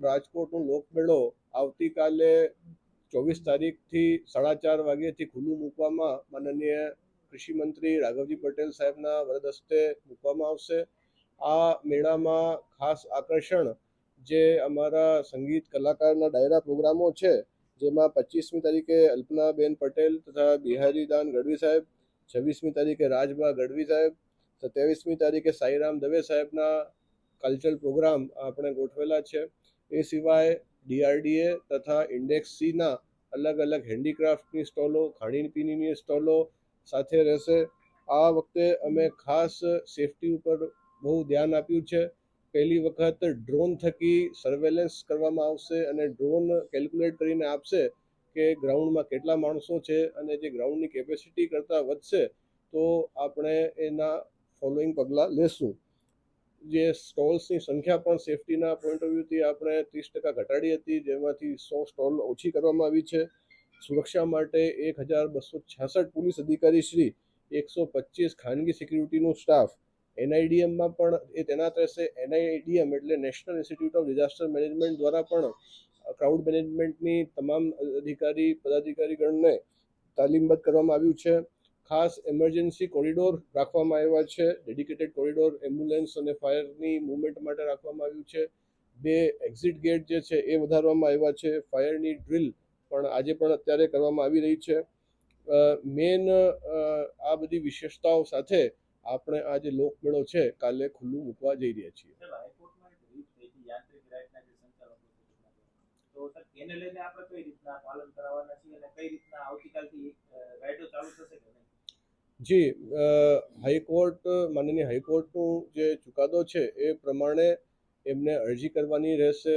રાજકોટનો લોકમેળો આવતીકાલે 24 તારીખથી 4:30 વાગ્યાથી ખુલ્લું મૂકવામાં માનનીય કૃષિ મંત્રી રાઘવજી પટેલ સાહેબના વરદ હસ્તે મૂકવામાં આવશે. આ મેળામાં ખાસ આકર્ષણ જે અમારા સંગીત કલાકારના ડાયરા પ્રોગ્રામો છે, જેમાં 25મી તારીખે અલ્પનાબેન પટેલ તથા બિહારીદાન ગઢવી સાહેબ, 26મી તારીખે રાજબા ગઢવી સાહેબ, 27મી તારીખે સાઈરામ દવે સાહેબના કલ્ચરલ પ્રોગ્રામ આપણે ગોઠવેલા છે. એ સિવાય ડીઆરડીએ તથા ઇન્ડેક્સ સીના અલગ અલગ હેન્ડીક્રાફ્ટની સ્ટોલો, ખાણીપીણીની સ્ટોલો સાથે રહેશે. આ વખતે અમે ખાસ સેફટી ઉપર બહુ ધ્યાન આપ્યું છે. પહેલી વખત ડ્રોન થકી સર્વેલન્સ કરવામાં આવશે અને ડ્રોન કેલ્ક્યુલેટ કરીને આપશે કે ગ્રાઉન્ડમાં કેટલા માણસો છે, અને જે ગ્રાઉન્ડની કેપેસિટી કરતાં વધશે તો આપણે એના ફોલોઈંગ પગલાં લેશું. જે સ્ટોલ્સની સંખ્યા પણ સેફટીના પોઈન્ટ ઓફ વ્યૂથી આપણે 30% ઘટાડી હતી, જેમાંથી 100 સ્ટોલ ઓછી કરવામાં આવી છે. સુરક્ષા માટે 1266 પોલીસ અધિકારી શ્રી, 125 ખાનગી સિક્યુરિટીનો સ્ટાફ, એનઆઈડીએમમાં પણ એ તૈનાત રહેશે. એનઆઈડીએમ એટલે national institute of disaster management દ્વારા પણ ક્રાઉડ મેનેજમેન્ટની તમામ અધિકારી પદાધિકારીગણને તાલીમબદ્ધ કરવામાં આવ્યું છે. ખાસ એમરજન્સી કોરિડોર રાખવામાં આવ્યા છે. ડેડિકેટેડ કોરિડોર એમ્બ્યુલન્સ અને ફાયરની મૂવમેન્ટ માટે રાખવામાં આવ્યું છે. 2 એક્ઝિટ ગેટ જે છે એ વધારવામાં આવ્યા છે. ફાયરની ડ્રિલ પણ આજે પણ અત્યારે કરવામાં આવી રહી છે. મેન આ બધી વિશેષતાઓ સાથે આપણે આ જે લોકમેળો છે કાલે ખુલ્લું મૂકવા જઈ રહ્યા છીએ. જી, હાઈકોર્ટ માનનીય હાઈકોર્ટનું જે ચુકાદો છે એ પ્રમાણે એમને અરજી કરવાની રહેશે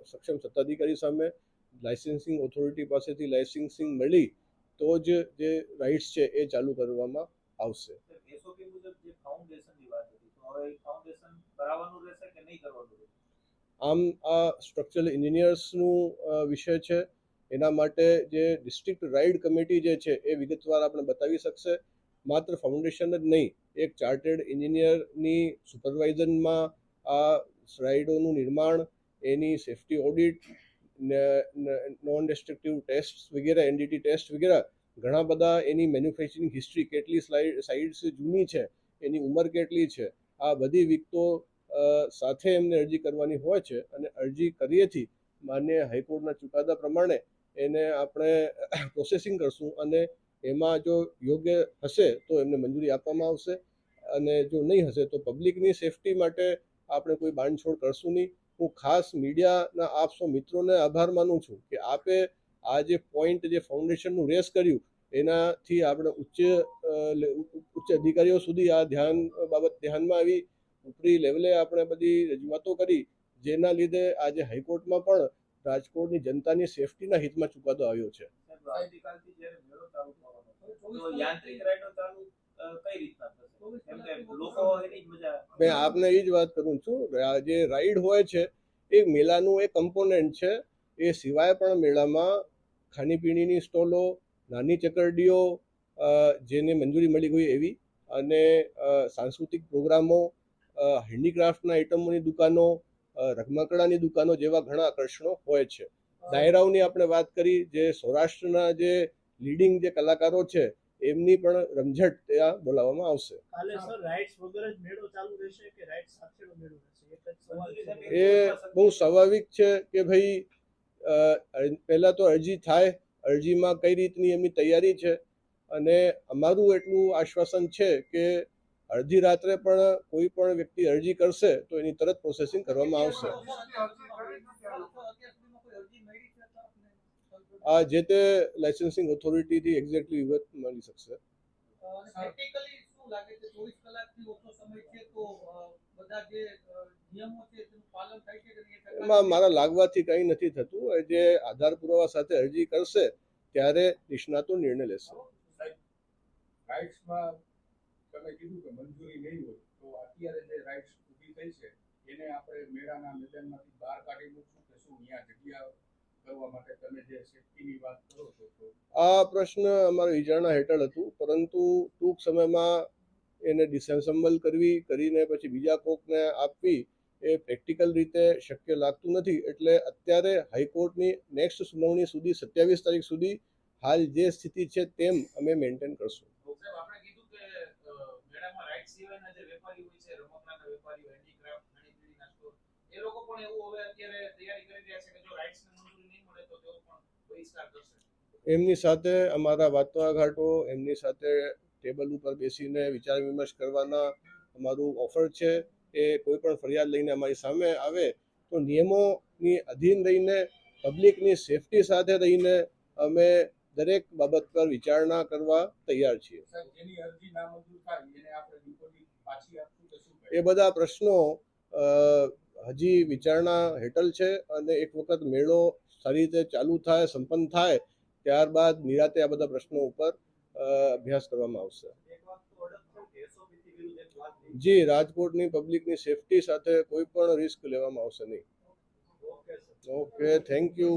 સક્ષમ સત્તાધિકારી સામે. લાઇસન્સિંગ ઓથોરિટી પાસેથી લાઇસન્સિંગ મળી તો જ જે રાઇટ્સ છે એ ચાલુ કરવામાં આવશે. આમ આ સ્ટ્રક્ચરલ એન્જિનિયર્સનું વિષય છે. એના માટે જે ડિસ્ટ્રિક્ટ રાઇડ કમિટી જે છે એ વિગતવાર આપણે બતાવી શકશે. માત્ર ફાઉન્ડેશન જ નહીં, એક ચાર્ટર્ડ એન્જિનિયરની સુપરવાઇઝનમાં આ રાઇડોનું નિર્માણ, એની safety audit, non destructive test વગેરે, એનડીટી ટેસ્ટ વગેરે ઘણા બધા, એની મેન્યુફેક્ચરિંગ હિસ્ટ્રી કેટલી સાઇટ્સ જૂની છે, એની ઉંમર કેટલી છે, આ બધી વિગતો સાથે એમને અરજી કરવાની હોય છે. અને અરજી કરીએથી માન્ય હાઈકોર્ટના ચુકાદા પ્રમાણે એને આપણે પ્રોસેસિંગ કરશું અને એમાં જો યોગ્ય હશે તો એમને મંજૂરી આપવામાં આવશે, અને જો નહીં હશે તો પબ્લિકની સેફટી માટે આપણે કોઈ બાંધછોડ કરશું નહીં. હું ખાસ મીડિયાના આપ સૌ મિત્રોને આભાર માનું છું કે આપે આ જે પોઈન્ટ જે ફાઉન્ડેશનનું રેસ કર્યું એનાથી આપણે ઉચ્ચ અધિકારીઓ સુધી આ બાબત ધ્યાનમાં આવી, ઉપરી લેવલે આપણે બધી રજૂઆતો કરી, જેના લીધે આજે હાઈકોર્ટમાં પણ રાજકોટની જનતાની સેફટીના હિતમાં ચુકાદો આવ્યો છે. મેં આપને એ જ વાત કરું છું, જે રાઈડ હોય છે એ મેળાનું એક કમ્પોનન્ટ છે. એ સિવાય પણ મેળામાં ખાણીપીણીની સ્ટોલો, નાની ચકરડીઓ જેને મંજૂરી મળી ગઈ એવી, અને સાંસ્કૃતિક પ્રોગ્રામો, હેન્ડીક્રાફ્ટના આઇટમોની દુકાનો, રમકડાની દુકાનો જેવા ઘણા આકર્ષણો હોય છે. ડાયરાઓની આપણે વાત કરી, જે સૌરાષ્ટ્રના જે લીડિંગ જે કલાકારો છે એમની પણ રમઝટ ત્યાં બોલાવવામાં આવશે. એ બહુ સ્વાભાવિક છે કે ભાઈ પહેલા તો અરજી થાય, અરજીમાં કઈ રીતની એમની તૈયારી છે, અને અમારું એટલું આશ્વાસન છે કે અડધી રાત્રે પણ કોઈ પણ વ્યક્તિ અરજી કરશે તો એની તરત પ્રોસેસિંગ કરવામાં આવશે. આ જે તે લાઇસન્સિંગ ઓથોરિટીથી એક્ઝેક્ટલી વિગત મળી શકશે. એમાં મારા લાગવાથી કંઈ નથી થતું. જે આધાર પુરાવા સાથે અરજી કરશે ત્યારે નિષ્ણાતો નિર્ણય લેશે. તમે કીધું કે મંજૂરી નહીં હોય તો અત્યારે જે રાઇટ્સ ઊભી થઈ છે એને આપણે મેળાના મેદાનમાંથી બહાર કાઢી મૂકશું કે શું અહીંયા જગ્યા કરવા માટે તમે જે સેફટીની વાત કરો છો? આ પ્રશ્ન અમારા વિચારણા હેઠળ હતું, પરંતુ ટૂંક સમયમાં એને ડિસેમ્બલ કરીને પછી બીજા કોકને આપવી એ પ્રેક્ટિકલ રીતે શક્ય લાગતું નથી. એટલે અત્યારે હાઈકોર્ટની નેક્સ્ટ સુનાવણી સુધી 27 તારીખ સુધી હાલ જે સ્થિતિ છે તેમ અમે મેન્ટેન કરશું. સાહેબ આપણે કીધું કે મેળામાં રાઈડ સિવાયના જે વેપારી હોય છે, રમકડાના વેપારીઓ, હેન્ડીક્રાફ્ટ, ખાણીપીણી નાસ્તો, એ લોકો પણ એવું હવે અત્યારે તૈયારી કરી રહ્યા છે કે જો રાઇડ્સને મંજૂરી નહીં મળે તો તેઓ પણ બહિષ્કાર કરશે. એમની સાથે અમારા વાટાઘાટો, એમની સાથે ટેબલ ઉપર બેસીને વિચાર વિમર્શ કરવાના અમારું ઓફર છે. એ કોઈ પણ ફરિયાદ લઈને અમારી સામે આવે તો નિયમોની અધીન રહીને પબ્લિકની સેફટી સાથે રહીને અમે દરેક બાબત પર વિચારણા કરવા તૈયાર છીએ. સાહેબ જેની અરજી નામંજૂર થાય એને આપણે ડિપોઝિટ પાછી આપશું કે શું એ બધા પ્રશ્નો હજી વિચારણા હેઠળ છે અને એક વખત મેળો સારી રીતે ચાલુ થાય, સંપન્ન થાય ત્યારબાદ નિરાતે આ બધા પ્રશ્નો ઉપર અભ્યાસ કરવામાં આવશે. જી, રાજકોટની પબ્લિકની સેફટી સાથે કોઈ પણ રિસ્ક લેવામાં આવશે નહીં. Okay, thank you.